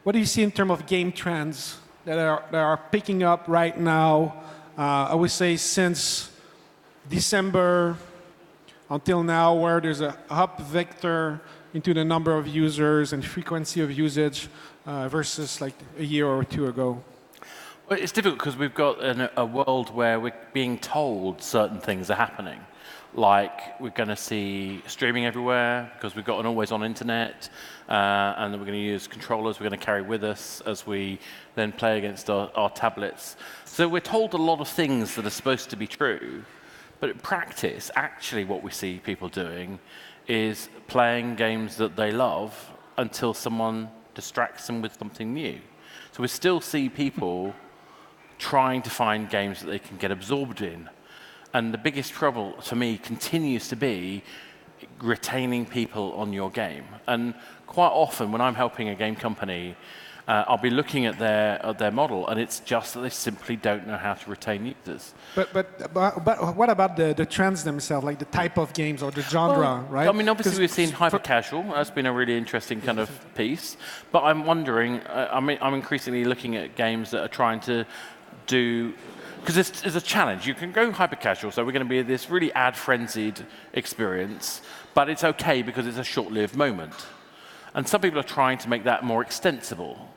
What do you see in terms of game trends that are picking up right now? I would say since December until now, where there's a up vector into the number of users and frequency of usage versus like a year or two ago. Well, it's difficult because we've got a world where we're being told certain things are happening. Like we're going to see streaming everywhere because we've got an always-on internet, and then we're going to use controllers we're going to carry with us as we then play against our tablets. So we're told a lot of things that are supposed to be true, but in practice, actually what we see people doing is playing games that they love until someone distracts them with something new. So we still see people trying to find games that they can get absorbed in. And the biggest trouble for me continues to be retaining people on your game. And quite often when I'm helping a game company, I'll be looking at their model, and it's just that they simply don't know how to retain users. But what about the trends themselves, like the type of games or the genre, right? I mean, obviously we've seen hyper-casual. That's been a really interesting kind of piece. But I'm wondering, I'm increasingly looking at games that are trying to do, because there's a challenge. You can go hyper-casual, so we're going to be this really ad-frenzied experience, but it's okay because it's a short-lived moment. And some people are trying to make that more extensible.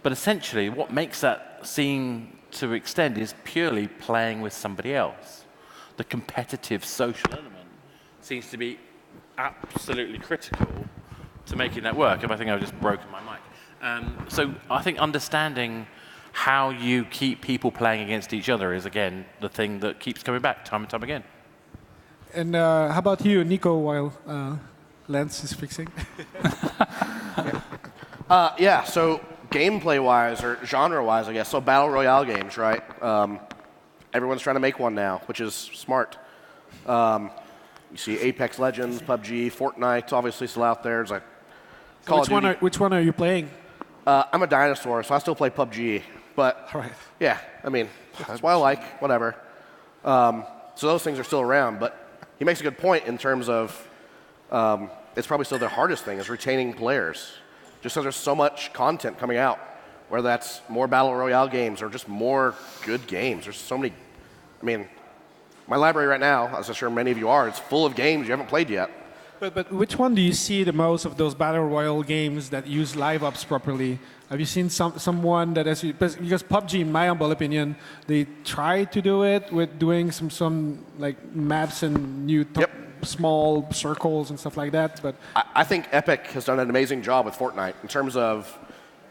But essentially, what makes that seem to extend is purely playing with somebody else. The competitive social element seems to be absolutely critical to making that work. And I think I've just broken my mic. So I think understanding how you keep people playing against each other is, again, the thing that keeps coming back time and time again. And how about you, Nico, while Lance is fixing? Yeah, so gameplay-wise, or genre-wise, I guess, so battle royale games, right? Everyone's trying to make one now, which is smart. You see Apex Legends, PUBG, Fortnite, obviously still out there. There's like Call of Duty. Which one are you playing? I'm a dinosaur, so I still play PUBG. But yeah, I mean, that's what I like, whatever. So those things are still around, but he makes a good point in terms of it's probably still the hardest thing is retaining players. Just because there's so much content coming out, whether that's more battle royale games or just more good games. There's so many. I mean, my library right now, as I'm sure many of you are, it's full of games you haven't played yet. But which one do you see the most of those battle royale games that use live ops properly? Have you seen someone that has, because PUBG, in my humble opinion, they try to do it with doing some like maps and new small circles and stuff like that. But I think Epic has done an amazing job with Fortnite in terms of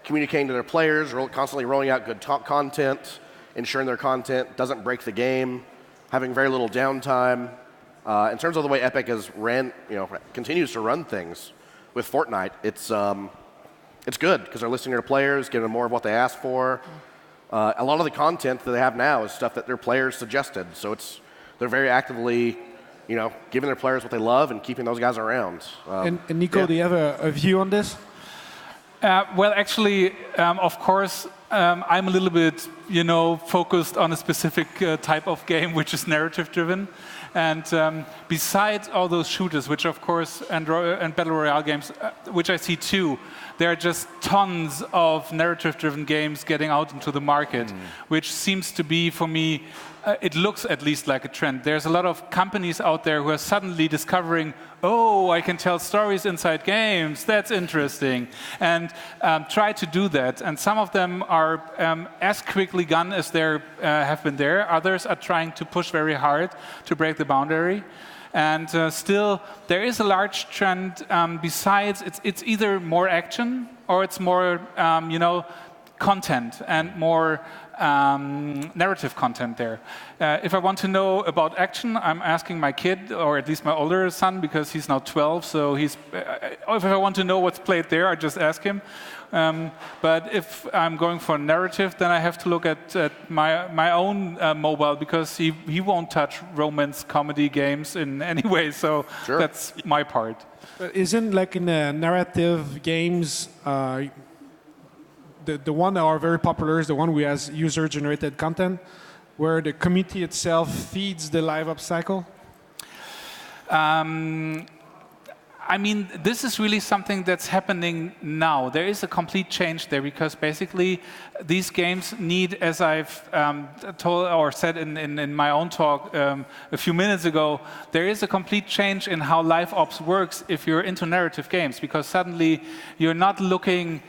communicating to their players, constantly rolling out good content, ensuring their content doesn't break the game, having very little downtime. In terms of the way Epic has continues to run things with Fortnite, it's good because they're listening to their players, giving them more of what they ask for. A lot of the content that they have now is stuff that their players suggested, so they're very actively, giving their players what they love and keeping those guys around. And Nico, do you have a view on this? Well, actually, of course, I'm a little bit, focused on a specific type of game, which is narrative-driven. And besides all those shooters, which of course, and battle royale games, which I see too, there are just tons of narrative-driven games getting out into the market, which seems to be, for me, it looks at least like a trend. There's a lot of companies out there who are suddenly discovering, oh, I can tell stories inside games, that's interesting, and try to do that. And some of them are as quickly gone as they have been there. Others are trying to push very hard to break the boundary. And still, there is a large trend. Besides, it's either more action or it's more, content and more narrative content there. If I want to know about action, I'm asking my kid, or at least my older son, because he's now 12. So if I want to know what's played there, I just ask him. But if I'm going for narrative, then I have to look at my own mobile, because he won't touch romance comedy games in any way. So that's my part. But isn't like in the narrative games, the one that are very popular is the one who has user-generated content, where the community itself feeds the live up cycle? I mean, this is really something that's happening now. There is a complete change there because basically these games need, as I've told or said in my own talk a few minutes ago, there is a complete change in how live ops works if you're into narrative games, because suddenly you're not looking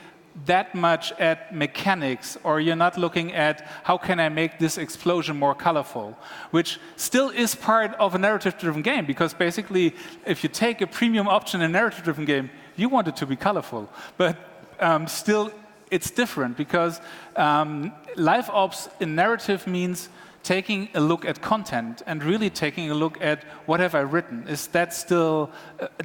that much at mechanics, or you're not looking at how can I make this explosion more colorful, which still is part of a narrative-driven game, because basically if you take a premium option in a narrative-driven game, you want it to be colorful. But still, it's different, because live ops in narrative means taking a look at content and really taking a look at what have I written. Is that still,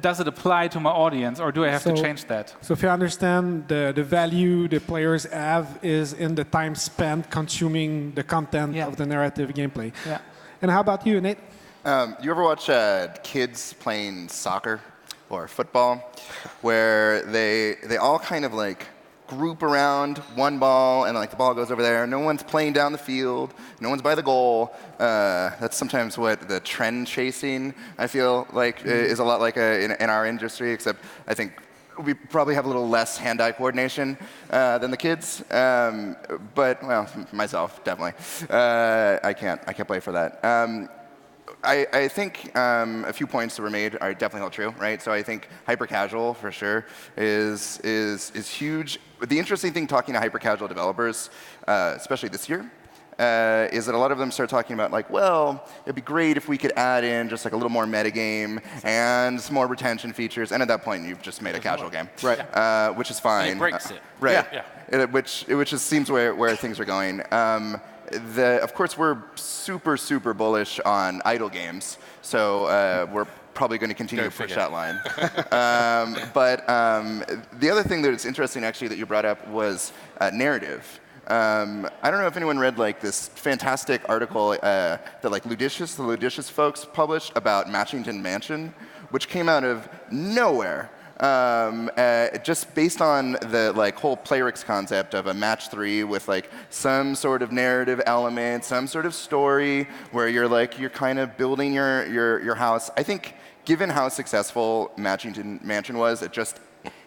does it apply to my audience, or do I have to change that? So if you understand the value the players have is in the time spent consuming the content of the narrative gameplay. Yeah. And how about you, Nate? You ever watch kids playing soccer or football, where they all kind of like group around one ball, and like the ball goes over there. No one's playing down the field. No one's by the goal. That's sometimes what the trend chasing, I feel like, is a lot like in our industry, except I think we probably have a little less hand-eye coordination than the kids. But, well, myself, definitely. I can't play for that. I think a few points that were made are definitely all true, right? So I think hyper-casual, for sure, is huge. The interesting thing talking to hyper-casual developers, especially this year, is that a lot of them start talking about, like, well, it'd be great if we could add in just like a little more metagame and some more retention features. And at that point, you've just made a casual game, right? Which is fine. And it breaks it. Right. Yeah. Which just seems where things are going. Of course, we're super bullish on idle games, so we're probably going to continue to push that line. But the other thing that is interesting, actually, that you brought up was narrative. I don't know if anyone read like this fantastic article that like the Ludicious folks published about Matchington Mansion, which came out of nowhere. Just based on the like whole Playrix concept of a match 3 with like some sort of narrative element, some sort of story where you're kind of building your house. I think given how successful Matchington Mansion was at just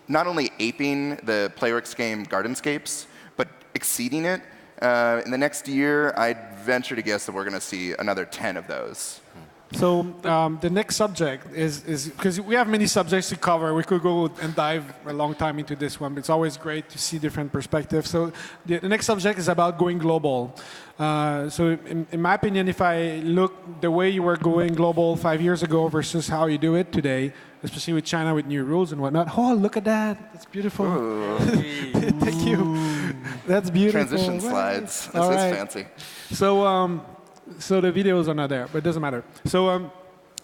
not only aping the Playrix game Gardenscapes, but exceeding it, in the next year, I'd venture to guess that we're going to see another 10 of those. So the next subject is because we have many subjects to cover. We could go and dive a long time into this one, but it's always great to see different perspectives. So the next subject is about going global. So in my opinion, if I look the way you were going global 5 years ago versus how you do it today, especially with China with new rules and whatnot. Oh, look at that. That's beautiful. Thank you. That's beautiful. Transition slides. This is fancy. So the videos are not there, but it doesn't matter. So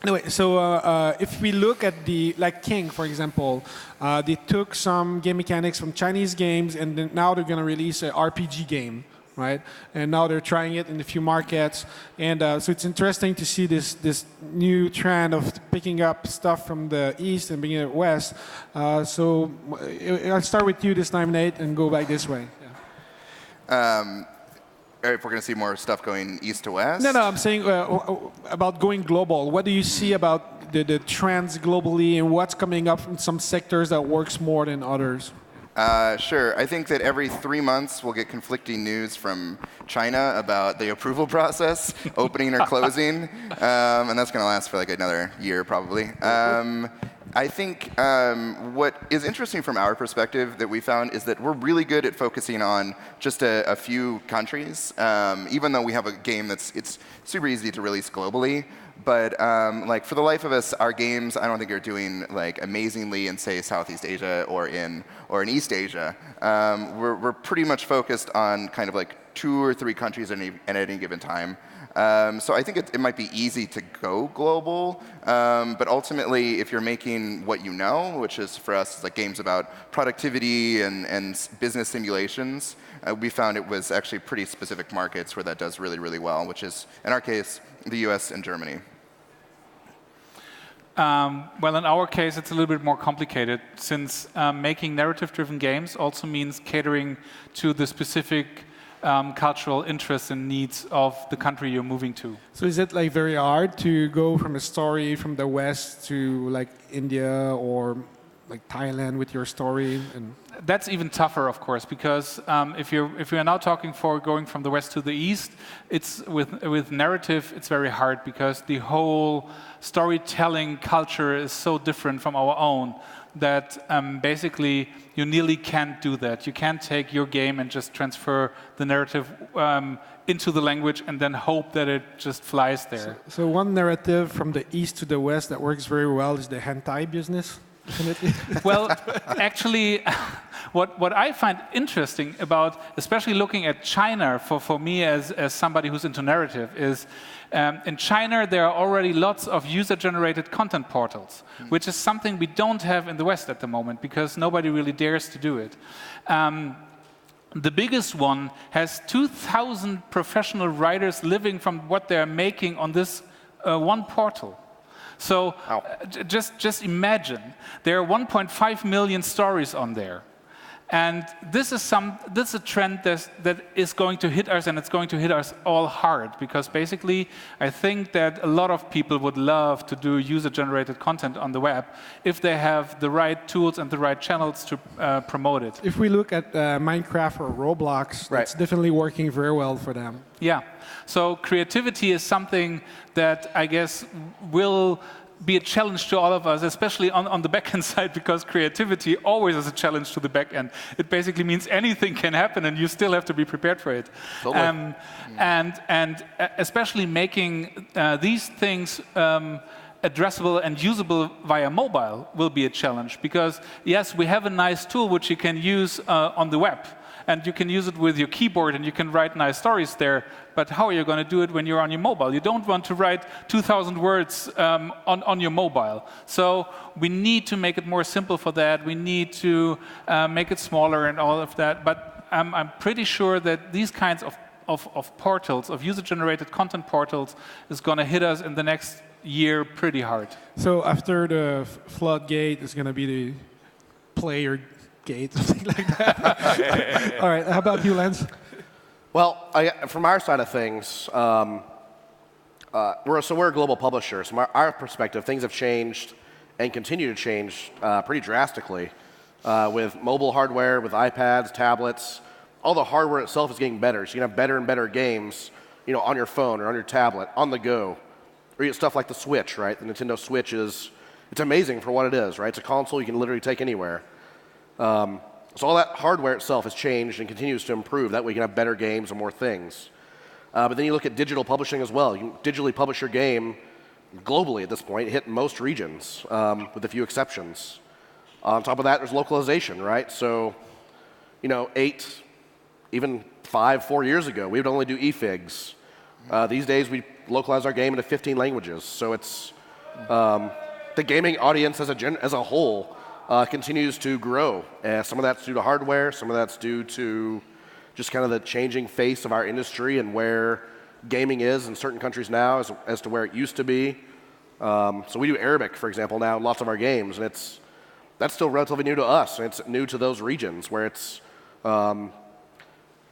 anyway, if we look at like King, for example, they took some game mechanics from Chinese games, and then now they're going to release an RPG game, right? And now they're trying it in a few markets, and so it's interesting to see this new trend of picking up stuff from the east and bringing it west. So I'll start with you this time, Nate, and go back this way. Yeah. If we're going to see more stuff going east to west? No, I'm saying about going global. What do you see about the trends globally, and what's coming up from some sectors that works more than others? Sure. I think that every 3 months we'll get conflicting news from China about the approval process, opening or closing, and that's going to last for like another year probably. I think what is interesting from our perspective that we found is that we're really good at focusing on just a few countries, even though we have a game it's super easy to release globally. But like for the life of us, our games I don't think are doing like amazingly in say Southeast Asia or in East Asia. We're pretty much focused on kind of like 2 or 3 countries at any given time. So I think it might be easy to go global, but ultimately, if you're making what you know, which is for us like games about productivity and business simulations, we found it was actually pretty specific markets where that does really, really well, which is, in our case, the US and Germany. Well, in our case, it's a little bit more complicated, since making narrative-driven games also means catering to the specific cultural interests and needs of the country you're moving to. So is it like very hard to go from a story from the West to like India or like Thailand with your story? And that's even tougher, of course, because if you're now talking for going from the West to the East, it's with narrative, it's very hard because the whole storytelling culture is so different from our own that basically you nearly can't do that. You can't take your game and just transfer the narrative into the language and then hope that it just flies there. So one narrative from the East to the West that works very well is the hentai business. Definitely. Well, actually, what I find interesting about, especially looking at China, for me as somebody who's into narrative, is in China there are already lots of user-generated content portals, which is something we don't have in the West at the moment because nobody really dares to do it. The biggest one has 2,000 professional writers living from what they're making on this one portal. So just imagine, there are 1.5 million stories on there. And this is a trend that is going to hit us, and it's going to hit us all hard, because basically I think that a lot of people would love to do user-generated content on the web if they have the right tools and the right channels to promote it. If we look at Minecraft or Roblox, that's definitely working very well for them. Yeah, so creativity is something that I guess will be a challenge to all of us, especially on the backend side, because creativity always is a challenge to the backend. It basically means anything can happen, and you still have to be prepared for it. Totally. And especially making these things addressable and usable via mobile will be a challenge, because yes, we have a nice tool which you can use on the web, and you can use it with your keyboard and you can write nice stories there, but how are you going to do it when you're on your mobile? You don't want to write 2,000 words on your mobile. So we need to make it more simple for that. We need to make it smaller and all of that. But I'm pretty sure that these kinds of portals, of user-generated content portals, is going to hit us in the next year pretty hard. So after the floodgate, it's going to be the player gate, something like that. All right, how about you, Lance? Well, from our side of things, we're a global publisher. So from our perspective, things have changed and continue to change pretty drastically with mobile hardware, with iPads, tablets. All the hardware itself is getting better. So you can have better and better games, on your phone or on your tablet, on the go. Or you get stuff like the Switch, right? The Nintendo Switch it's amazing for what it is, right? It's a console you can literally take anywhere. So all that hardware itself has changed and continues to improve. That way you can have better games and more things. But then you look at digital publishing as well. You can digitally publish your game globally at this point, hit most regions with a few exceptions. On top of that, there's localization, right? So, 4 years ago, we would only do eFigs. These days, we localize our game into 15 languages. So it's the gaming audience as a whole continues to grow. Some of that's due to hardware, some of that's due to just kind of the changing face of our industry and where gaming is in certain countries now as to where it used to be. So we do Arabic, for example, now in lots of our games, and that's still relatively new to us, and it's new to those regions where it's not,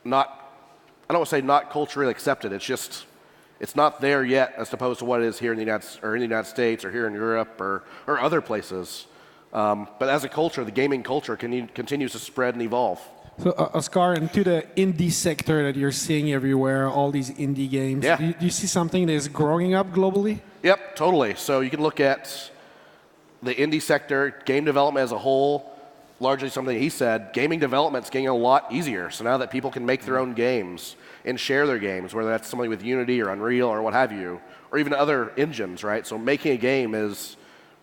I don't want to say not culturally accepted, it's not there yet as opposed to what it is here in the United States or here in Europe or other places. But as a culture, the gaming culture continues to spread and evolve. So, Oscar, into the indie sector that you're seeing everywhere, all these indie games, do you see something that is growing up globally? Yep, totally. So you can look at the indie sector, game development as a whole, largely something he said, gaming development's getting a lot easier. So now that people can make their own games and share their games, whether that's somebody with Unity or Unreal or what have you, or even other engines, right? So making a game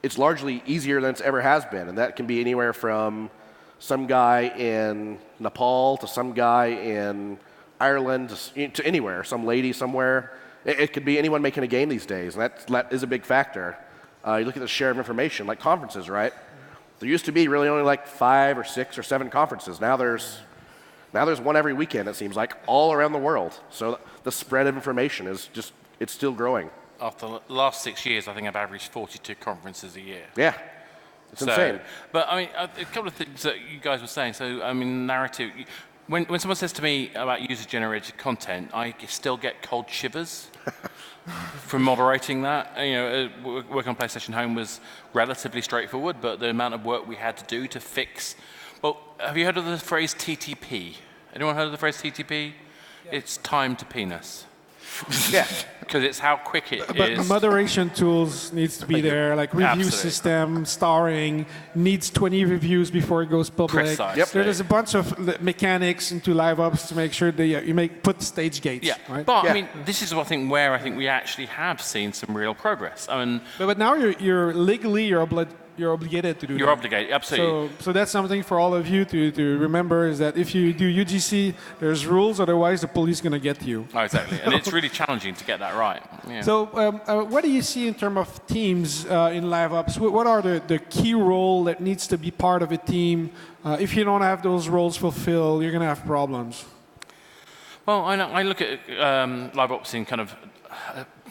it's largely easier than it's ever has been, and that can be anywhere from some guy in Nepal to some guy in Ireland to anywhere, some lady somewhere. It could be anyone making a game these days, and that is a big factor. You look at the share of information, like conferences, right? There used to be really only like 5 or 6 or 7 conferences. Now there's one every weekend, it seems like, all around the world. So the spread of information it's still growing. After the last 6 years, I think I've averaged 42 conferences a year. Yeah, it's insane. But I mean, a couple of things that you guys were saying. So I mean, narrative. When someone says to me about user-generated content, I still get cold shivers from moderating that. Working on PlayStation Home was relatively straightforward, but the amount of work we had to do to fix. Well, have you heard of the phrase TTP? Anyone heard of the phrase TTP? Yeah. It's time to penis. Yeah. Because it's how quick it but is. moderation tools needs to be there, like review Absolutely. system, starring, needs 20 reviews before it goes public. Precisely. Yep. There's a bunch of mechanics into live ops to make sure that you put stage gates. Yeah, right? but Yeah. I mean, this is where I think we actually have seen some real progress. I mean, But now you're legally you're obligated to do you're that. obligated, absolutely. So that's something for all of you to remember is that if you do UGC, there's rules, otherwise the police is going to get you. Oh, exactly, and it's really challenging to get that right. Yeah. So what do you see in terms of teams in live ops? What are the key role that needs to be part of a team? If you don't have those roles fulfilled, you're going to have problems. Well, I look at live ops in kind of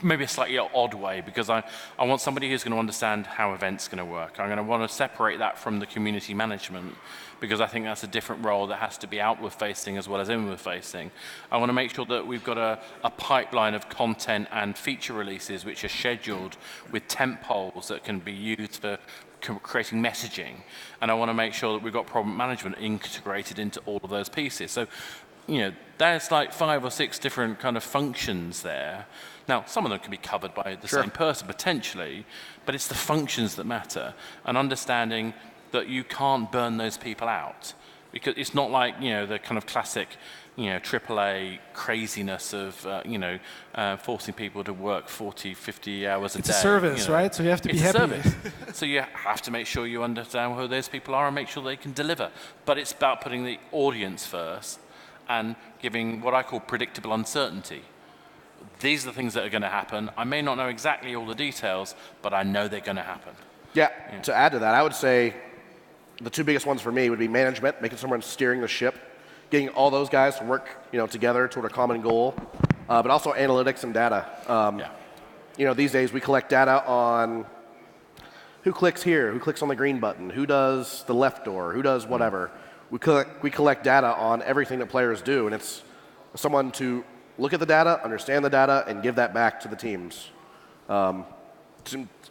maybe a slightly odd way, because I want somebody who's going to understand how events going to work. I'm going to want to separate that from the community management, because I think that's a different role that has to be outward facing as well as inward facing. I want to make sure that we've got a pipeline of content and feature releases which are scheduled with tent poles that can be used for creating messaging. And I want to make sure that we've got problem management integrated into all of those pieces. So, there's like 5 or 6 different kind of functions there. Now, some of them can be covered by the same person potentially, but it's the functions that matter, and understanding that you can't burn those people out, because it's not like the kind of classic AAA craziness of forcing people to work 40, 50 hours a day. It's a service, right? So you have to be happy. It's a service. So you have to make sure you understand who those people are and make sure they can deliver. But it's about putting the audience first and giving what I call predictable uncertainty. These are the things that are going to happen. I may not know exactly all the details, but I know they're going to happen. Yeah, to add to that, I would say the 2 biggest ones for me would be management, making someone steering the ship, getting all those guys to work together toward a common goal, but also analytics and data. These days we collect data on who clicks here, who clicks on the green button, who does the left door, who does whatever. We collect data on everything that players do, and it's someone to look at the data, understand the data, and give that back to the teams.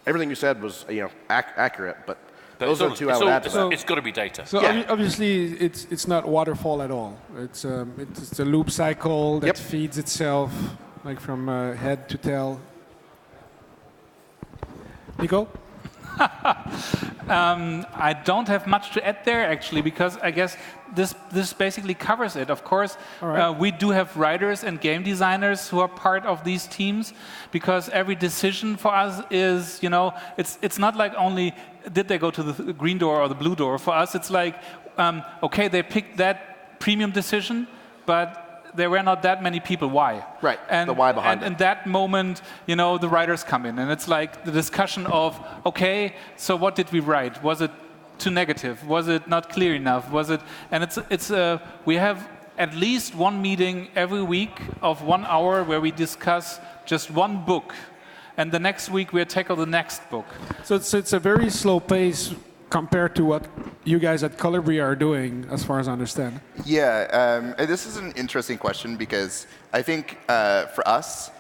Everything you said was accurate, but those are 2 I would add to that. It's got to be data. So obviously it's not waterfall at all. It's a loop cycle that feeds itself, like from head to tail. Nico? I don't have much to add there, actually, because I guess this basically covers it. Of course, we do have writers and game designers who are part of these teams, because every decision for us is, it's not like only did they go to the green door or the blue door. For us, it's like, okay, they picked that premium decision, but there were not that many people. Why? Right, and, the why behind it. And in that moment, the writers come in, and it's like the discussion of, okay, so what did we write? Was it too negative? Was it not clear enough? Was it? And we have at least one meeting every week of 1 hour where we discuss just one book, and the next week we tackle the next book. So it's a very slow pace compared to what you guys at Kolibri are doing, as far as I understand. Yeah, this is an interesting question, because I think for us,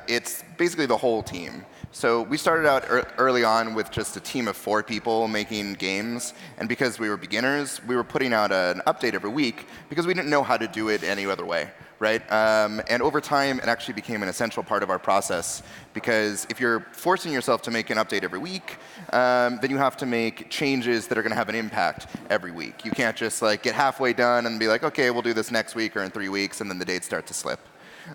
it's basically the whole team. So we started out early on with just a team of 4 people making games, and because we were beginners, we were putting out an update every week because we didn't know how to do it any other way, right? And over time, it actually became an essential part of our process, because if you're forcing yourself to make an update every week, then you have to make changes that are going to have an impact every week. You can't just get halfway done and be like, okay, we'll do this next week or in 3 weeks, and then the dates start to slip.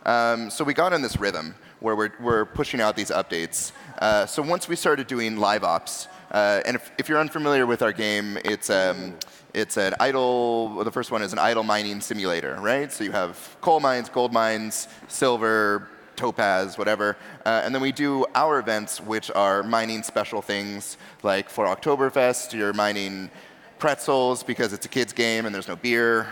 So we got in this rhythm where we're pushing out these updates. So once we started doing live ops, and if you're unfamiliar with our game, it's an idle. The first one is an idle mining simulator, right? So you have coal mines, gold mines, silver, topaz, whatever. And then we do our events, which are mining special things. Like for Oktoberfest, you're mining pretzels because it's a kid's game and there's no beer.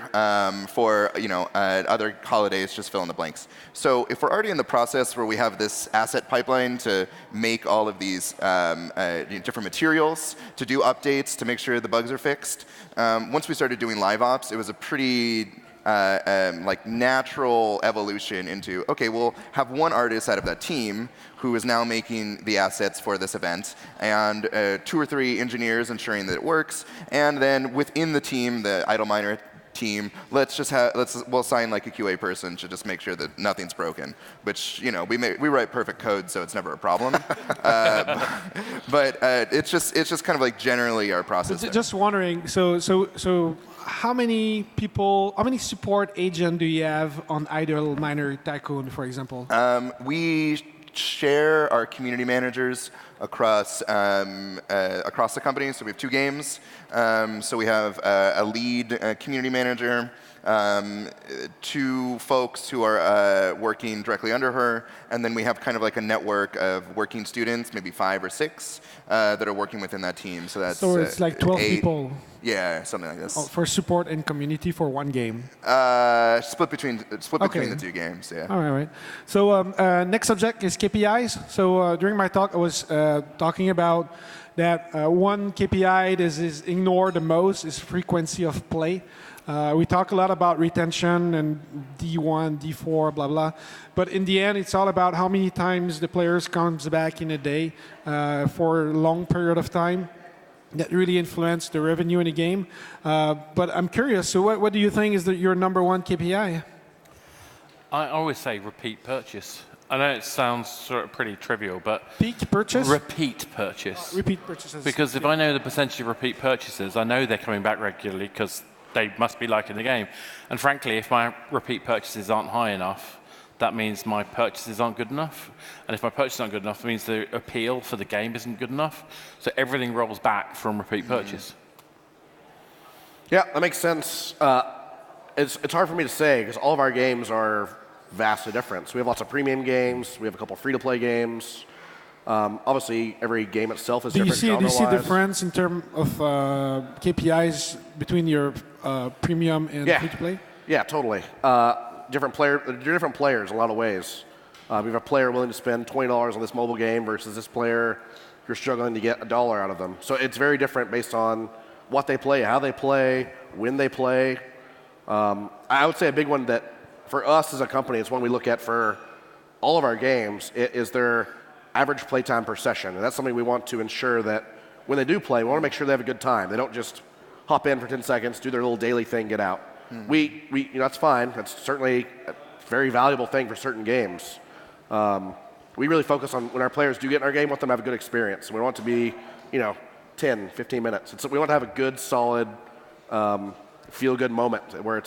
For other holidays, just fill in the blanks. So if we're already in the process where we have this asset pipeline to make all of these different materials, to do updates, to make sure the bugs are fixed, once we started doing live ops, it was a pretty like natural evolution into, okay, we'll have one artist out of that team who is now making the assets for this event, and 2 or 3 engineers ensuring that it works, and then within the team, the idle miner team, we'll sign like a QA person to just make sure that nothing's broken. Which we write perfect code, so it's never a problem. But it's just kind of like generally our process. Just wondering, so how many support agents do you have on Idle Miner Tycoon, for example? We share our community managers across the company. So we have 2 games. So we have a lead community manager, 2 folks who are working directly under her, and then we have kind of like a network of working students, maybe 5 or 6, that are working within that team. So it's like 12 8, people. Yeah, something like this. For support and community for one game. Split between the 2 games. Yeah. All right. So next subject is KPIs. So during my talk, I was talking about that one KPI that is ignored the most is frequency of play. We talk a lot about retention and D1, D4, blah, blah. But in the end, it's all about how many times the players comes back in a day for a long period of time. That really influence the revenue in the game. But I'm curious, so what do you think is your number 1 KPI? I always say repeat purchase. I know it sounds sort of pretty trivial, but Peak purchase? Repeat purchase. Repeat purchases. Because if I know the percentage of repeat purchases, I know they're coming back regularly because they must be liking the game. And frankly, if my repeat purchases aren't high enough, that means my purchases aren't good enough. And if my purchases aren't good enough, it means the appeal for the game isn't good enough. So everything rolls back from repeat purchase. Yeah, that makes sense. It's hard for me to say because all of our games are vastly different. So we have lots of premium games. We have a couple free-to-play games. Obviously, every game itself is different. Do you see difference in terms of KPIs between your premium and free-to-play? Yeah, totally. Different players in a lot of ways. We have a player willing to spend $20 on this mobile game versus this player you're struggling to get $1 out of them. So it's very different based on what they play, how they play, when they play. I would say a big one that for us as a company, it's one we look at for all of our games, is their average playtime per session. And that's something we want to ensure that when they do play, we want to make sure they have a good time. They don't just hop in for 10 seconds, do their little daily thing, get out. That's fine. That's certainly a very valuable thing for certain games. We really focus on when our players do get in our game, we want them to have a good experience. We want it to be, 10, 15 minutes. We want to have a good, solid, feel-good moment where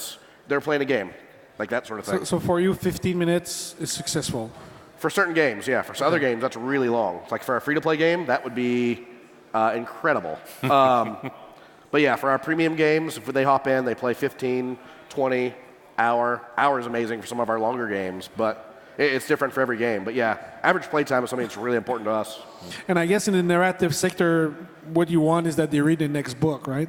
they're playing a game, like that sort of thing. So for you, 15 minutes is successful? For certain games, yeah. For other games, that's really long. Like for a free-to-play game, that would be incredible. But yeah, for our premium games, if they hop in, they play 15, 20, hour. Hour is amazing for some of our longer games, but it's different for every game. But yeah, average playtime is something that's really important to us. And I guess in the narrative sector, what you want is that they read the next book, right?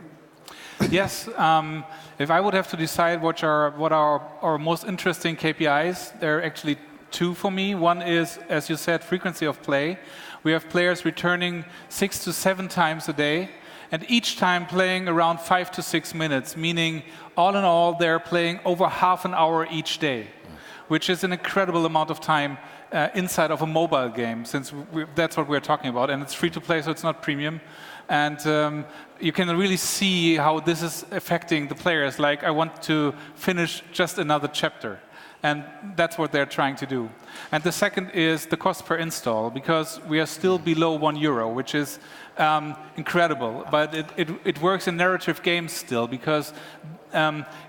Yes. If I would have to decide what are our most interesting KPIs, there are actually 2 for me. One is, as you said, frequency of play. We have players returning 6 to 7 times a day, and each time playing around 5 to 6 minutes, meaning all in all, they're playing over half an hour each day, which is an incredible amount of time inside of a mobile game, since that's what we're talking about. And it's free to play, so it's not premium. And you can really see how this is affecting the players. Like, I want to finish just another chapter. And that's what they're trying to do. And the second is the cost per install, because we are still below €1, which is incredible. But it works in narrative games still, because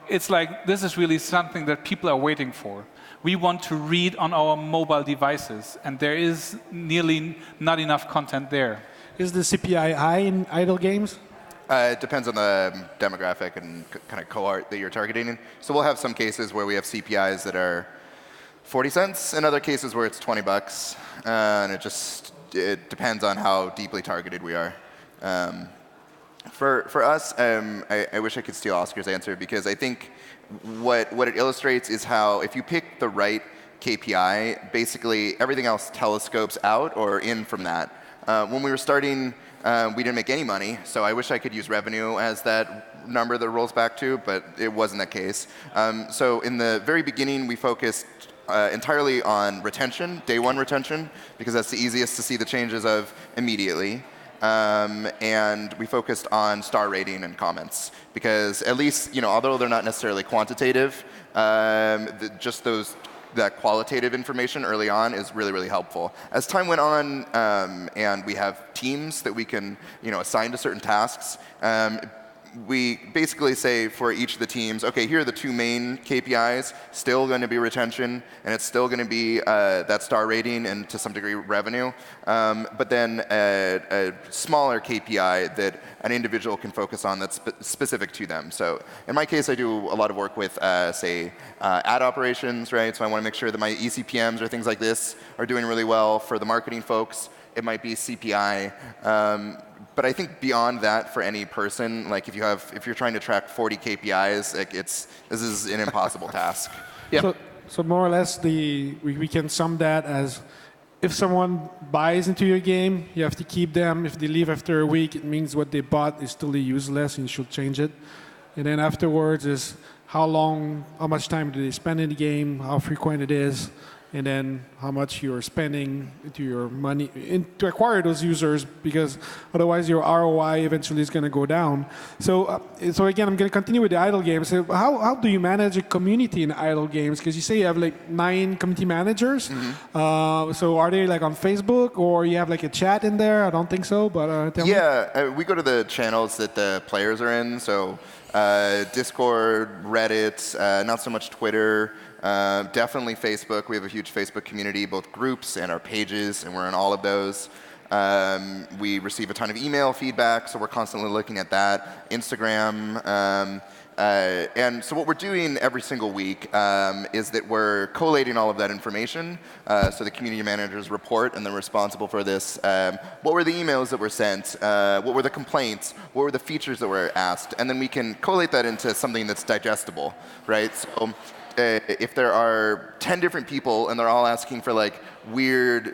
it's like this is really something that people are waiting for. We want to read on our mobile devices, and there is nearly not enough content there. Is the CPI high in idle games? It depends on the demographic and kind of cohort that you're targeting. So we'll have some cases where we have CPIs that are 40 cents, and other cases where it's $20. And it depends on how deeply targeted we are. For us, I wish I could steal Oscar's answer, because I think what it illustrates is how if you pick the right KPI, basically everything else telescopes out or in from that. When we were starting We didn't make any money, so I wish I could use revenue as that number that rolls back to, but it wasn't that case. So in the very beginning, we focused entirely on retention, day one retention, because that's the easiest to see the changes of immediately. And we focused on star rating and comments, because at least, although they're not necessarily quantitative, just that qualitative information early on is really, really helpful. As time went on, and we have teams that we can, assign to certain tasks, we basically say for each of the teams, okay, here are the two main KPIs, still going to be retention, and it's still going to be that star rating and to some degree revenue, but then a smaller KPI that an individual can focus on that's specific to them. So in my case, I do a lot of work with, say, ad operations, right? So I want to make sure that my eCPMs or things like this are doing really well. For the marketing folks, it might be CPI. But I think beyond that, for any person, like if you're trying to track 40 KPIs, this is an impossible task. Yeah. So more or less, we can sum that as if someone buys into your game, you have to keep them. If they leave after a week, it means what they bought is totally useless and you should change it. And then afterwards is how much time do they spend in the game, how frequent it is, and then how much you're spending into your money to acquire those users, because otherwise your ROI eventually is going to go down. So again, I'm going to continue with the idle games. So how do you manage a community in idle games? Because you say you have like 9 community managers. Mm-hmm. So are they like on Facebook, or you have like a chat in there? I don't think so, but tell me. Yeah, we go to the channels that the players are in. So Discord, Reddit, not so much Twitter. Definitely Facebook. We have a huge Facebook community, both groups and our pages, and we're in all of those. We receive a ton of email feedback, so we're constantly looking at that. Instagram. And so what we're doing every single week is that we're collating all of that information. So the community managers report, and they're responsible for this. What were the emails that were sent? What were the complaints? What were the features that were asked? And then we can collate that into something that's digestible, right? So if there are 10 different people and they're all asking for like weird,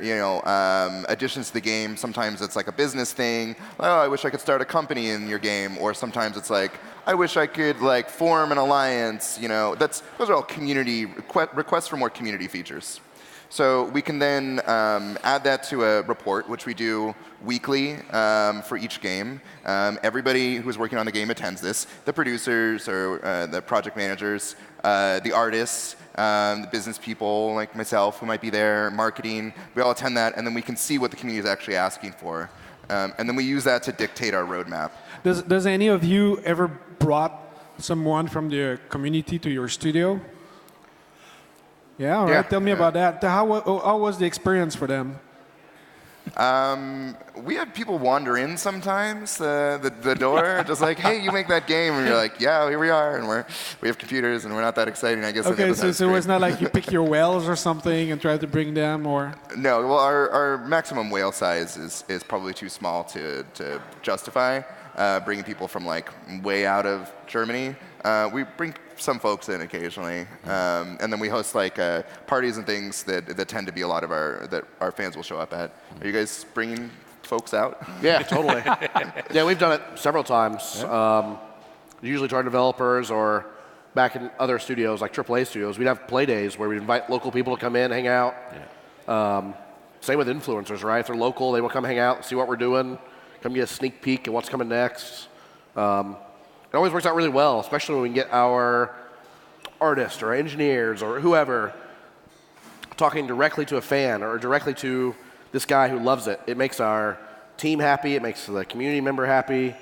additions to the game, sometimes it's like a business thing. Oh, I wish I could start a company in your game. Or sometimes it's like, I wish I could like form an alliance. Those are all community requests for more community features. So we can then add that to a report, which we do weekly for each game. Everybody who's working on the game attends this. The producers or the project managers, the artists, the business people like myself who might be there, marketing, we all attend that, and then we can see what the community is actually asking for. And then we use that to dictate our roadmap. Does any of you ever brought someone from the community to your studio? Yeah, all right. Yeah. Tell me about that. How was the experience for them? We have people wander in sometimes, the door, just like, hey, you make that game, and you're like, yeah, here we are, and we have computers, and we're not that exciting, I guess. Okay, so it's not like you pick your whales or something and try to bring them, or? No, well, our maximum whale size is probably too small to justify bringing people from like way out of Germany. We bring some folks in occasionally, and then we host like parties and things that tend to be a lot of that our fans will show up at. Are you guys bringing folks out? Yeah, totally. Yeah, we've done it several times. Yeah. Usually to our developers, or back in other studios like AAA studios, we'd have play days where we'd invite local people to come in, hang out. Yeah. Same with influencers, right? If they're local, they will come hang out, see what we're doing, come get a sneak peek at what's coming next. It always works out really well, especially when we get our artists or engineers or whoever talking directly to a fan or directly to this guy who loves it. It makes our team happy. It makes the community member happy.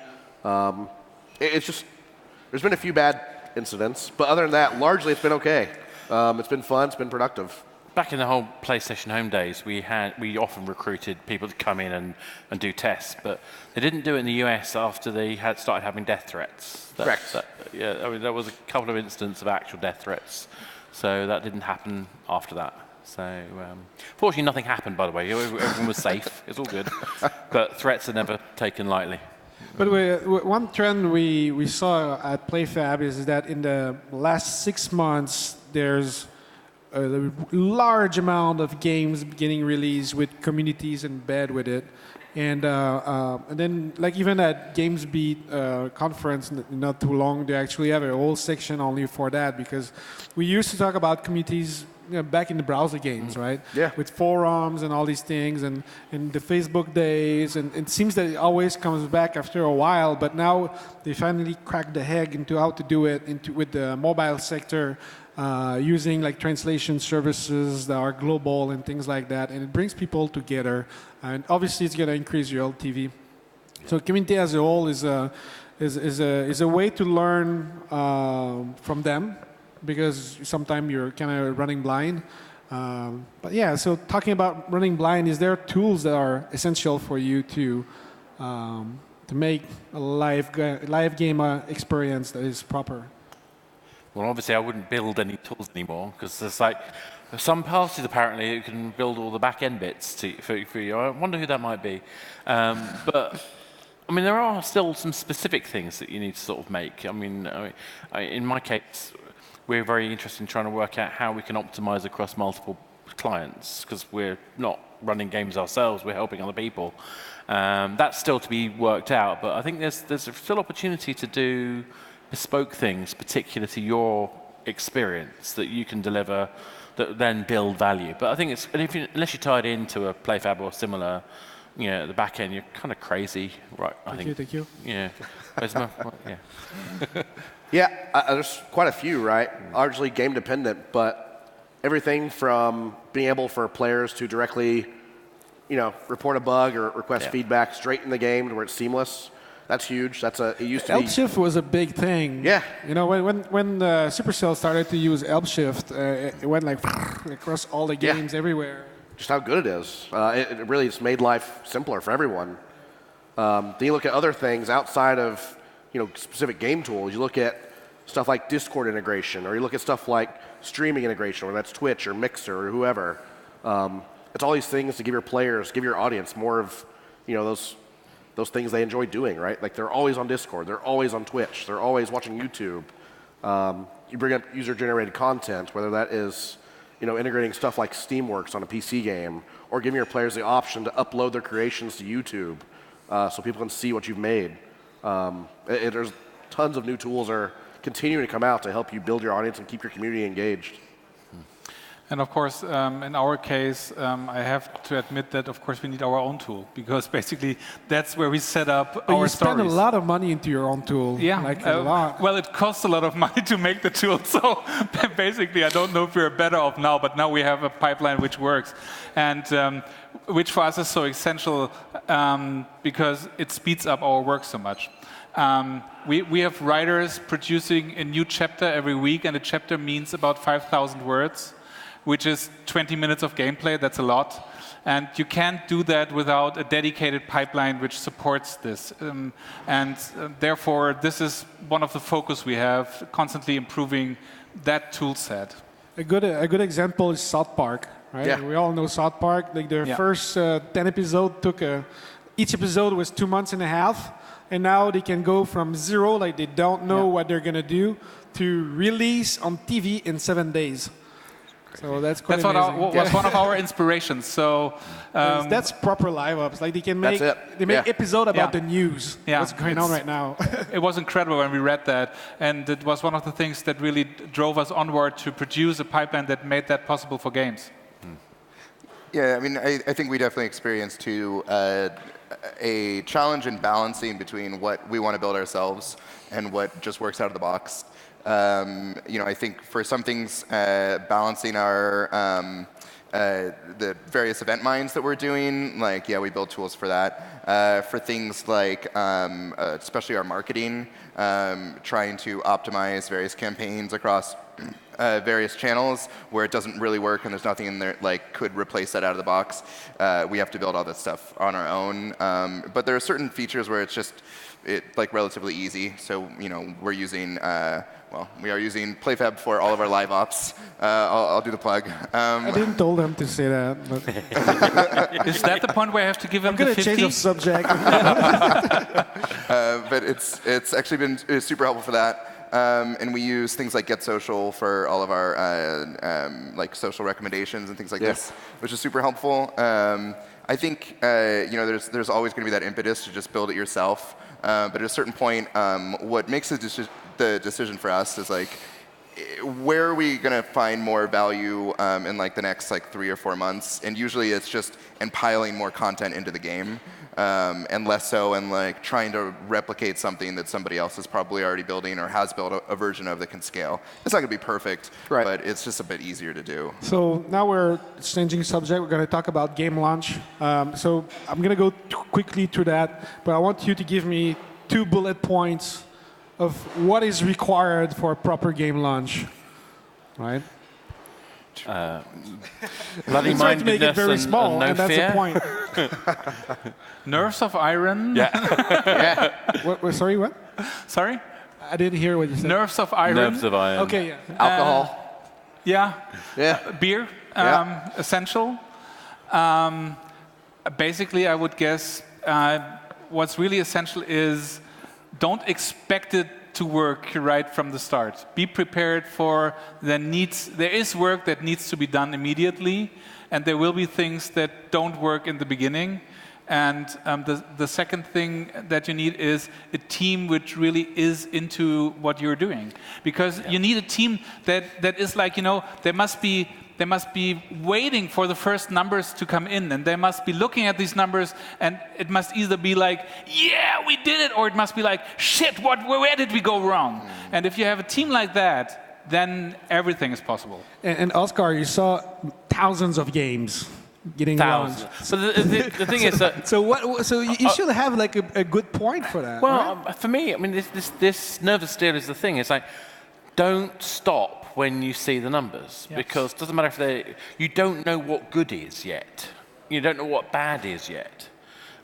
It's just, there's been a few bad incidents, but other than that, largely it's been okay. It's been fun. It's been productive. Back in the whole PlayStation Home days, we often recruited people to come in and do tests, but they didn't do it in the US after they started having death threats. Correct. There was a couple of instances of actual death threats, so that didn't happen after that. So, fortunately, nothing happened, by the way. Everyone was safe. It's all good. But threats are never taken lightly. But one trend we saw at Playfab is that in the last 6 months, there's a large amount of games getting released with communities in bed with it. And then, like even at GamesBeat conference not too long, they actually have a whole section only for that, because we used to talk about communities back in the browser games, right? Yeah. With forums and all these things, and the Facebook days, and it seems that it always comes back after a while. But now they finally cracked the egg into how to do it with the mobile sector, using like translation services that are global and things like that, and it brings people together. And obviously, it's going to increase your LTV. So community as a whole is a way to learn from them, because sometimes you're kind of running blind. But yeah, so talking about running blind, is there tools that are essential for you to make a live game experience that is proper? Well, obviously, I wouldn't build any tools anymore, because there's like some parties apparently who can build all the back-end bits for you. I wonder who that might be. But I mean, there are still some specific things that you need to sort of make. I mean, in my case, we're very interested in trying to work out how we can optimize across multiple clients, because we're not running games ourselves, we're helping other people. That's still to be worked out, but I think there's still opportunity to do bespoke things, particular to your experience, that you can deliver, that then build value. But I think unless you tie it into a Playfab or similar, the back end, you're kind of crazy, right? Thank you. Yeah. Yeah, there's quite a few, right? Largely game dependent, but everything from being able for players to directly, report a bug or request feedback straight in the game to where it's seamless. That's huge. It used to be. Help was a big thing. Yeah. When Supercell started to use Help Shift, it went like across all the games everywhere. Just how good it is. It really has made life simpler for everyone. Then you look at other things outside of specific game tools. You look at stuff like Discord integration, or you look at stuff like streaming integration, whether that's Twitch or Mixer or whoever. It's all these things to give your audience more of those things they enjoy doing, right? Like they're always on Discord, they're always on Twitch, they're always watching YouTube. You bring up user-generated content, whether that is integrating stuff like Steamworks on a PC game, or giving your players the option to upload their creations to YouTube so people can see what you've made. There's tons of new tools that are continuing to come out to help you build your audience and keep your community engaged. And of course, in our case, I have to admit that, of course, we need our own tool, because basically that's where we set up our stories. You spend a lot of money into your own tool. Yeah, like a lot. Well, it costs a lot of money to make the tool, so basically I don't know if we're better off now, but now we have a pipeline which works, and which for us is so essential because it speeds up our work so much. We have writers producing a new chapter every week, and a chapter means about 5,000 words, which is 20 minutes of gameplay. That's a lot. And you can't do that without a dedicated pipeline which supports this. Therefore, this is one of the focus we have, constantly improving that tool set. A good example is South Park, right? Yeah. We all know South Park. Like their first 10 episodes each episode was 2.5 months. And now they can go from zero, like they don't know what they're going to do, to release on TV in 7 days. So that's quite amazing. Was one of our inspirations. So that's proper live ops. Like they can make episode about the news. What's going on right now? It was incredible when we read that, and it was one of the things that really drove us onward to produce a pipeline that made that possible for games. Yeah, I mean, I think we definitely experienced too a challenge in balancing between what we want to build ourselves and what just works out of the box. I think for some things, balancing our the various event mines that we're doing, like, we build tools for that. For things like, especially our marketing, trying to optimize various campaigns across various channels where it doesn't really work and there's nothing in there like could replace that out of the box. We have to build all that stuff on our own. But there are certain features where it's just relatively easy. So we're using we are using Playfab for all of our live ops. I'll do the plug. I didn't told them to say that. But is that the point where I have to give them the 50? I'm going to change the subject. But it's actually been super helpful for that. and we use things like Get Social for all of our like social recommendations and things like this, which is super helpful. I think there's always going to be that impetus to just build it yourself. But at a certain point, what makes the decision for us is like, where are we going to find more value in like the next like 3 or 4 months? And usually it's just piling more content into the game, and less so in like trying to replicate something that somebody else is probably already building or has built a version of that can scale. It's not going to be perfect, but it's just a bit easier to do. So now we're changing subject. We're going to talk about game launch. So I'm going to go quickly through that, but I want you to give me 2 bullet points of what is required for a proper game launch, right? Bloody Try to make it mindedness very and small, no and that's fear. the point. Nerves of iron. Yeah. What, sorry, what? Sorry? I didn't hear what you said. Nerves of iron. Nerves of iron. Okay, yeah. Alcohol. Yeah. Yeah. Beer. Essential. Basically, I would guess what's really essential is don't expect it to work right from the start. Be prepared for there is work that needs to be done immediately, and there will be things that don't work in the beginning. And the second thing that you need is a team which really is into what you're doing. Because you need a team that is like, they must be waiting for the first numbers to come in, and they must be looking at these numbers, and it must either be like, yeah, we did it, or it must be like, shit, where did we go wrong? And if you have a team like that, then everything is possible. And Oscar, you saw thousands of games getting launched. So the thing is that... So you should have like a good point for that. Well, right? for me, I mean, this nervous steel is the thing. It's like, don't stop when you see the numbers, because it doesn't matter if you don't know what good is yet. You don't know what bad is yet.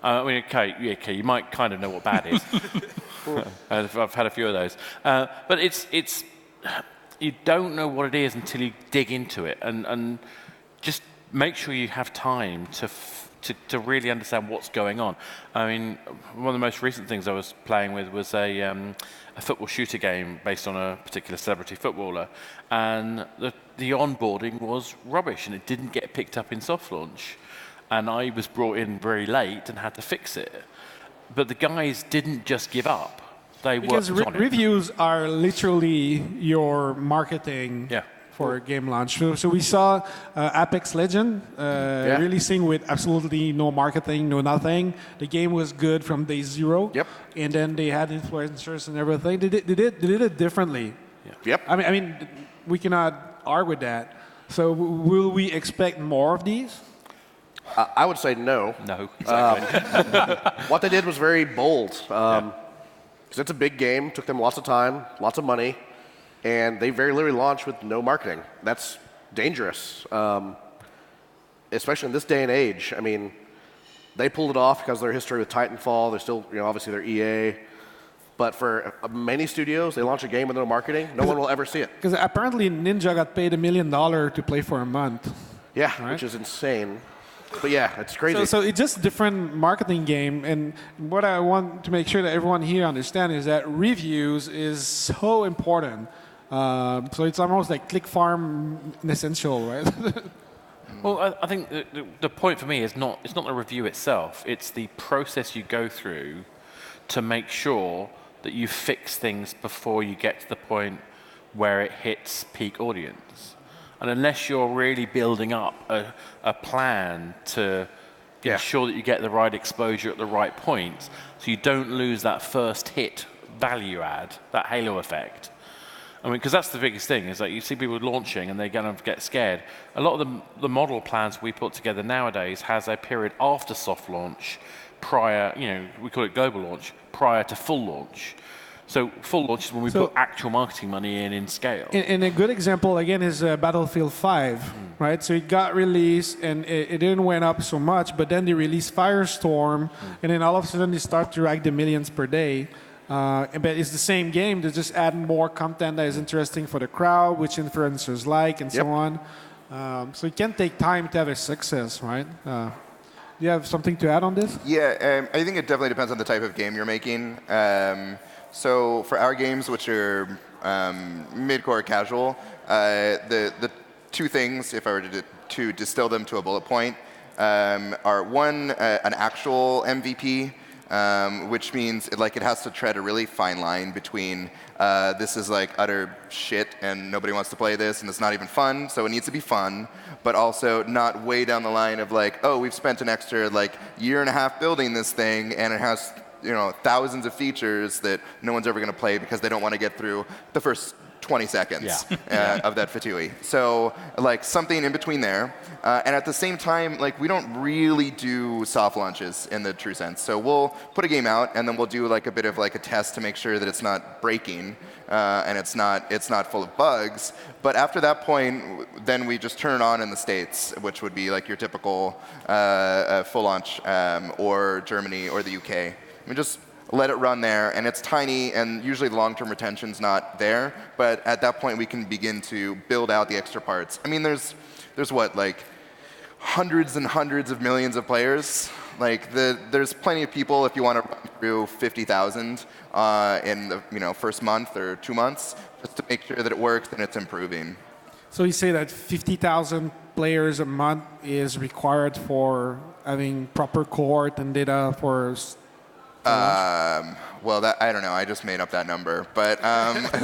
I mean, okay, you might kind of know what bad is. I've had a few of those. But it's you don't know what it is until you dig into it, and just make sure you have time to really understand what's going on. I mean, one of the most recent things I was playing with was a football shooter game based on a particular celebrity footballer, and the onboarding was rubbish, and it didn't get picked up in soft launch, and I was brought in very late and had to fix it. But the guys didn't just give up; they because worked on it. reviews are literally your marketing. For a game launch. So we saw Apex Legend releasing with absolutely no marketing, no nothing. The game was good from day 0. Yep. And then they had influencers and everything. They did it differently. Yep. I mean, we cannot argue with that. So will we expect more of these? I would say no. No, exactly. What they did was very bold. Because it's a big game, took them lots of time, lots of money. And they very literally launched with no marketing. That's dangerous, especially in this day and age. I mean, they pulled it off because of their history with Titanfall. They're still, obviously they're EA. But for many studios, they launch a game with no marketing. No one will ever see it. Because apparently Ninja got paid $1 million to play for a month. Yeah, right? Which is insane. But yeah, it's crazy. So it's just a different marketing game. And what I want to make sure that everyone here understands is that reviews is so important. So it's almost like click farm essential, right? Well, I think the point for me is it's not the review itself. It's the process you go through to make sure that you fix things before you get to the point where it hits peak audience. And unless you're really building up a plan to ensure that you get the right exposure at the right point, so you don't lose that first hit value add, that halo effect. I mean, because that's the biggest thing, is that you see people launching and they're going to get scared. A lot of the model plans we put together nowadays has a period after soft launch, prior, we call it global launch, prior to full launch. So full launch is when we put actual marketing money in scale. And a good example, again, is Battlefield 5, right? So it got released, and it didn't went up so much, but then they released Firestorm, and then all of a sudden they start to rack the millions per day. But it's the same game. They just add more content that is interesting for the crowd, which influencers like, and so on. So it can take time to have a success, right? Do you have something to add on this? Yeah, I think it definitely depends on the type of game you're making. So for our games, which are mid-core casual, the two things, if I were to distill them to a bullet point, are one, an actual MVP, which means it has to tread a really fine line between this is like utter shit and nobody wants to play this and it's not even fun, so it needs to be fun, but also not way down the line of like, oh, we've spent an extra year and a half building this thing and it has thousands of features that no one's ever going to play because they don't want to get through the first 20 seconds of that fatui. So something in between there. And at the same time, we don't really do soft launches in the true sense. So we'll put a game out and then we'll do a bit of a test to make sure that it's not breaking and it's not full of bugs. But after that point, then we just turn it on in the States, which would be your typical full launch or Germany or the UK. We just let it run there, and it's tiny, and usually the long-term retention's not there. But at that point, we can begin to build out the extra parts. I mean, there's what, hundreds and hundreds of millions of players. There's plenty of people if you want to run through 50,000 in the first month or 2 months, just to make sure that it works and it's improving. So you say that 50,000 players a month is required for having proper cohort and data for. Well, I don't know. I just made up that number, but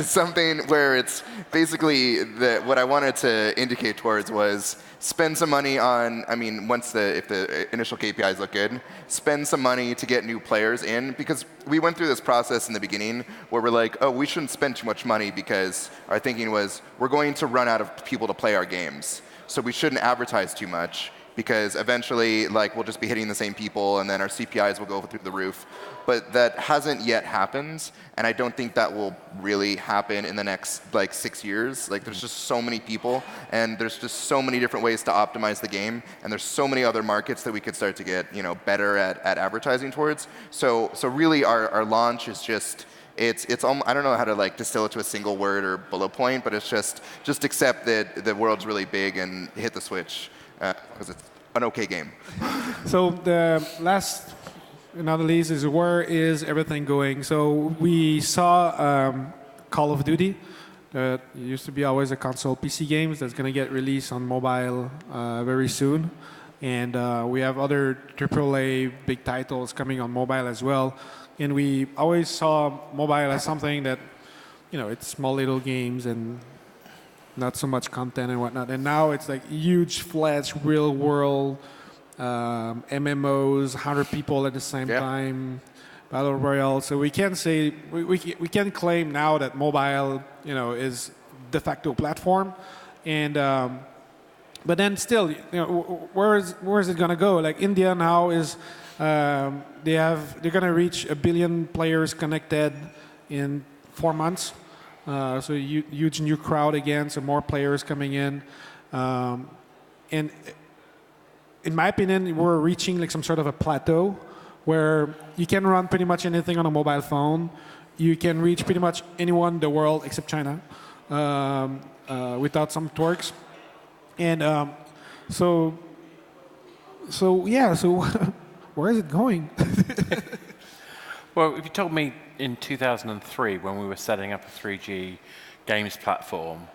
something where it's basically what I wanted to indicate towards was spend some money on. I mean, if the initial KPIs look good, spend some money to get new players in, because we went through this process in the beginning where we're like, oh, we shouldn't spend too much money because our thinking was we're going to run out of people to play our games, so we shouldn't advertise too much, because eventually we'll just be hitting the same people and then our CPIs will go through the roof. But that hasn't yet happened, and I don't think that will really happen in the next 6 years. There's just so many people, and there's just so many different ways to optimize the game, and there's so many other markets that we could start to get better at advertising towards. So really our launch is just, it's I don't know how to distill it to a single word or bullet point, but it's just accept that the world's really big and hit the switch. Because it's an okay game. So the last, not the least, is where is everything going? So we saw Call of Duty. That used to be always a console PC games that's going to get released on mobile very soon. And we have other AAA big titles coming on mobile as well. And we always saw mobile as something that, it's small little games and not so much content and whatnot. And now it's huge-fledged, real-world MMOs, 100 people at the same time, battle royale. So we can say we can claim now that mobile, is de facto platform. And but then still, where is it gonna go? India now is they're gonna reach 1 billion players connected in 4 months. So huge new crowd again, so more players coming in. And in my opinion, we're reaching some sort of a plateau where you can run pretty much anything on a mobile phone. You can reach pretty much anyone in the world except China without some twerks. And so where is it going? Well, if you told me in 2003, when we were setting up a 3G games platform,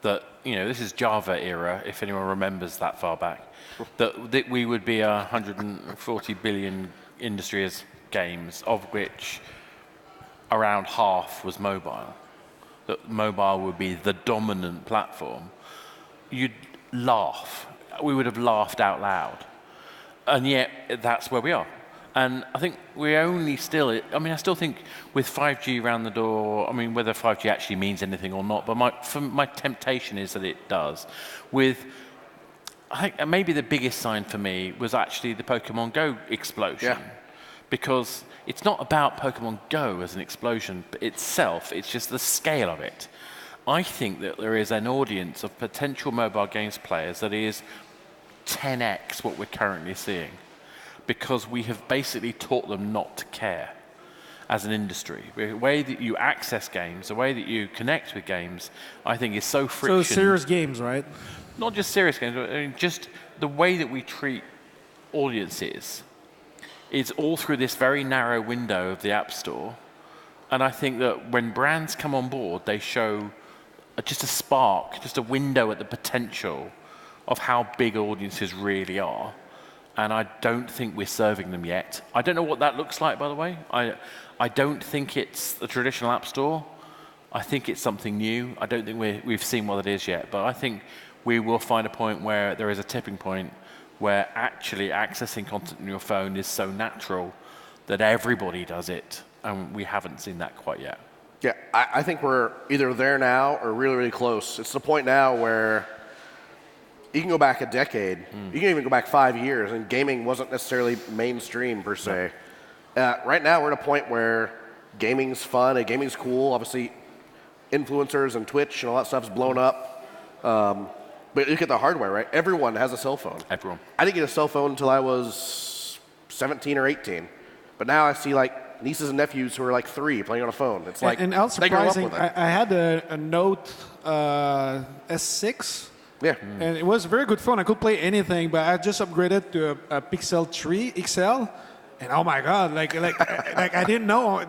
that this is Java era, if anyone remembers that far back, that we would be 140 billion industry as games, of which around half was mobile, that mobile would be the dominant platform, you'd laugh. We would have laughed out loud. And yet, that's where we are. And I think we only still, I still think with 5G around the door, whether 5G actually means anything or not, but my temptation is that it does. I think maybe the biggest sign for me was actually the Pokemon Go explosion. Yeah. Because it's not about Pokemon Go as an explosion itself, it's just the scale of it. I think that there is an audience of potential mobile games players that is 10x what we're currently seeing, because we have basically taught them not to care as an industry. The way that you access games, the way that you connect with games, I think is so friction. So serious games, right? Not just serious games, but just the way that we treat audiences is all through this very narrow window of the App Store. And I think that when brands come on board, they show just a spark, just a window at the potential of how big audiences really are. And I don't think we're serving them yet. I don't know what that looks like, by the way. I don't think it's the traditional app store. I think it's something new. I don't think we've seen what it is yet. But I think we will find a point where there is a tipping point where actually accessing content on your phone is so natural that everybody does it. And we haven't seen that quite yet. Yeah, I think we're either there now or really, really close. It's the point now where you can go back a decade. You can even go back 5 years, and gaming wasn't necessarily mainstream per se. Right now, we're at a point where gaming's fun and gaming's cool. Obviously, influencers and Twitch and all that stuff's blown up. But look at the hardware, right? Everyone has a cell phone. Everyone. I didn't get a cell phone until I was 17 or 18. But now I see like nieces and nephews who are like 3 playing on a phone. It's like and also they grow up surprising, with it. I had a Note S6. Yeah. And it was a very good phone. I could play anything, but I just upgraded to a Pixel 3 XL. And oh my God, like I didn't know.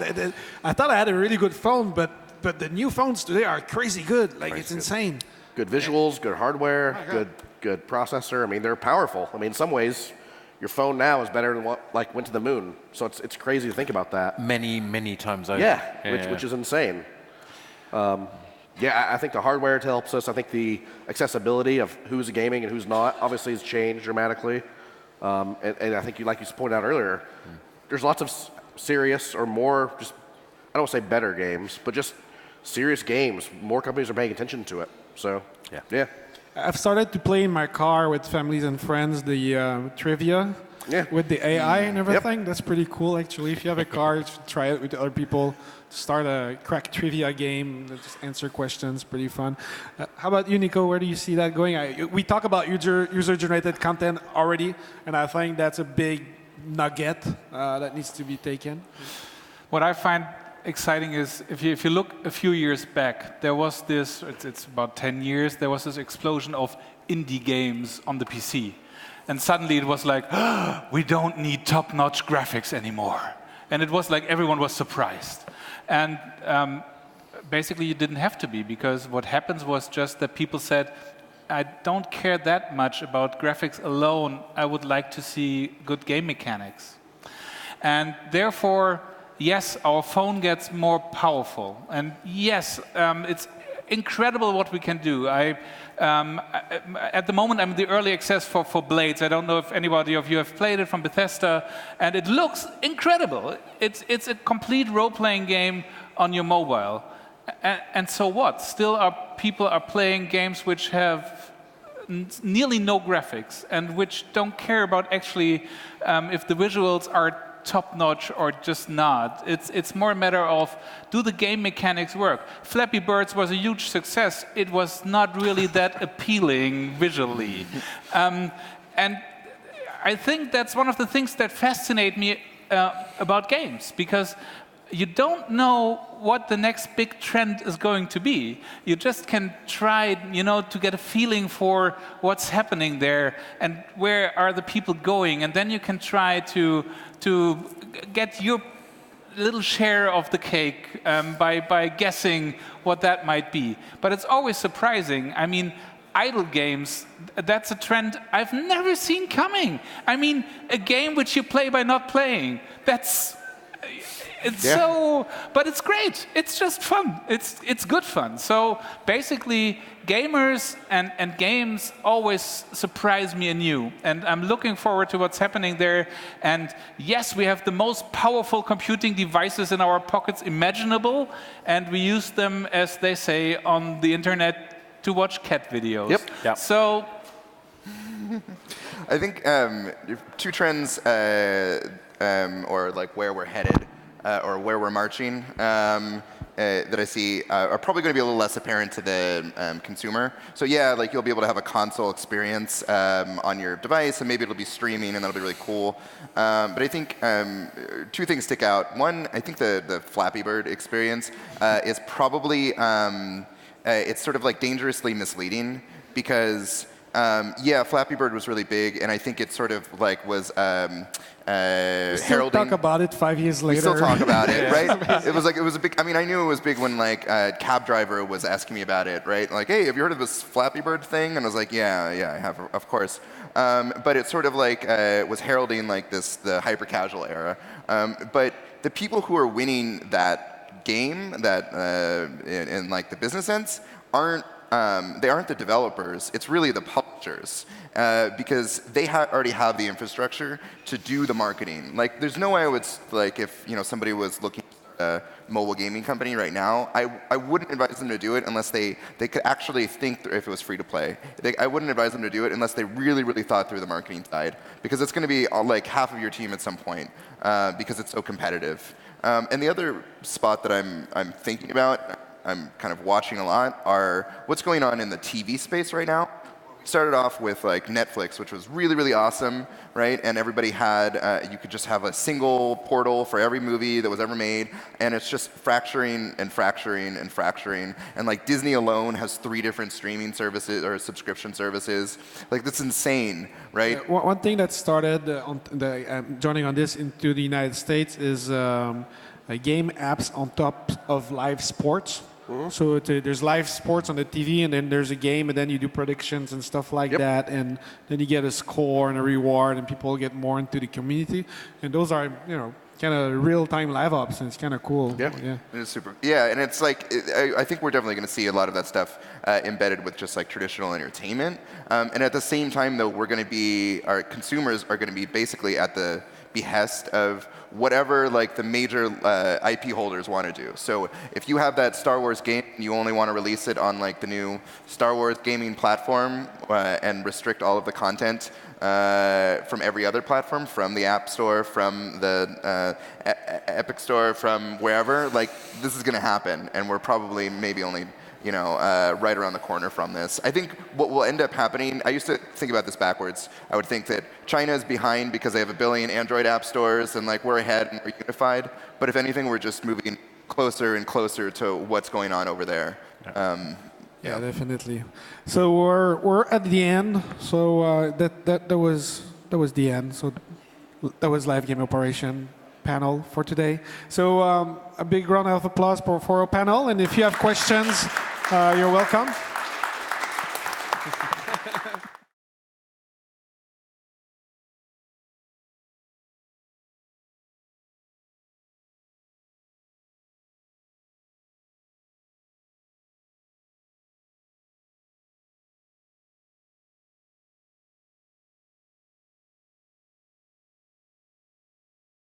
I thought I had a really good phone, but the new phones today are crazy good. Like it's insane. Good visuals, good hardware, good processor. I mean, they're powerful. I mean, in some ways, your phone now is better than what like went to the moon. So it's crazy to think about that. Many times over. Yeah, which is insane. I think the hardware helps us. I think the accessibility of who's gaming and who's not obviously has changed dramatically. And I think, like you pointed out earlier, there's lots of serious or more just, I don't want to say better games, but just serious games. More companies are paying attention to it. So, yeah. I've started to play in my car with families and friends the trivia with the AI and everything. Yep. That's pretty cool, actually. If you have a car, you should try it with other people. Start a crack trivia game, just answer questions, pretty fun. How about you, Nico? Where do you see that going? We talk about user-generated content already, and I think that's a big nugget that needs to be taken. What I find exciting is if you look a few years back, there was this, it's about 10 years, there was this explosion of indie games on the PC. And suddenly it was like, we don't need top-notch graphics anymore. And it was like everyone was surprised. And basically you didn't have to be, because what happens was just that people said, I don't care that much about graphics alone. I would like to see good game mechanics. And therefore, yes, our phone gets more powerful. And yes, it's incredible what we can do. At the moment, I'm in the early access for Blades. I don't know if anybody of you have played it from Bethesda, and it looks incredible. It's a complete role-playing game on your mobile. And so what? Still, people are playing games which have nearly no graphics and which don't care about actually if the visuals are top-notch or just not. It's more a matter of, do the game mechanics work? Flappy Birds was a huge success. It was not really that appealing visually. And I think that's one of the things that fascinate me about games, because you don't know what the next big trend is going to be. You just can try, to get a feeling for what's happening there and where are the people going, and then you can try to get your little share of the cake by guessing what that might be. But it's always surprising. I mean, idle games, that's a trend I've never seen coming. I mean, a game which you play by not playing, but it's great. It's just fun. It's good fun. So basically, gamers and games always surprise me anew. And I'm looking forward to what's happening there. And yes, we have the most powerful computing devices in our pockets imaginable. And we use them, as they say, on the internet to watch cat videos. Yep. So I think two trends, or like where we're headed, or where we're marching, that I see are probably going to be a little less apparent to the consumer. So yeah, like you'll be able to have a console experience on your device, and maybe it'll be streaming, and that'll be really cool. But I think two things stick out. One, I think the Flappy Bird experience is probably it's sort of like dangerously misleading, because Yeah, Flappy Bird was really big, and I think it sort of like was Still heralding. talk about it 5 years later. We still talk about it, right? It was a big. I mean, I knew it was big when like cab driver was asking me about it, right? Like, hey, have you heard of this Flappy Bird thing? And I was like, yeah, I have, of course. But it sort of like was heralding like the hyper casual era. But the people who are winning that game, that in like the business sense, they aren't the developers. It's really the publishers, because they already have the infrastructure to do the marketing. Like, there's no way I would like if somebody was looking at a mobile gaming company right now. I wouldn't advise them to do it unless they could actually think if it was free to play. I wouldn't advise them to do it unless they really thought through the marketing side, because it's going to be like half of your team at some point, because it's so competitive. And the other spot that I'm thinking about, I'm kind of watching a lot, are what's going on in the TV space right now. We started off with like Netflix, which was really awesome, right? And everybody had, you could just have a single portal for every movie that was ever made, and it's just fracturing. And like Disney alone has 3 different streaming services or subscription services. Like, that's insane, right? One thing that started joining on this into the United States is game apps on top of live sports. So there's live sports on the TV, and then there's a game, and then you do predictions and stuff like that, and then you get a score and a reward, and people get more into the community. And those are, kind of real-time live ops, and it's kind of cool. Yeah, it is super. Yeah, and it's like, I think we're definitely going to see a lot of that stuff embedded with just like traditional entertainment. And at the same time, though, our consumers are going to be basically at the behest of whatever like the major IP holders want to do. So if you have that Star Wars game and you only want to release it on like the new Star Wars gaming platform and restrict all of the content from every other platform, from the App Store, from the Epic Store, from wherever, like, this is going to happen, and we're probably maybe only right around the corner from this. I think what will end up happening, I used to think about this backwards. I would think that China is behind because they have 1 billion Android app stores, and like we're ahead and we're unified. But if anything, we're just moving closer and closer to what's going on over there. Yeah, definitely. So we're at the end. So that was the end. So that was Live Game Operation panel for today. So a big round of applause for our panel. And if you have questions, you're welcome.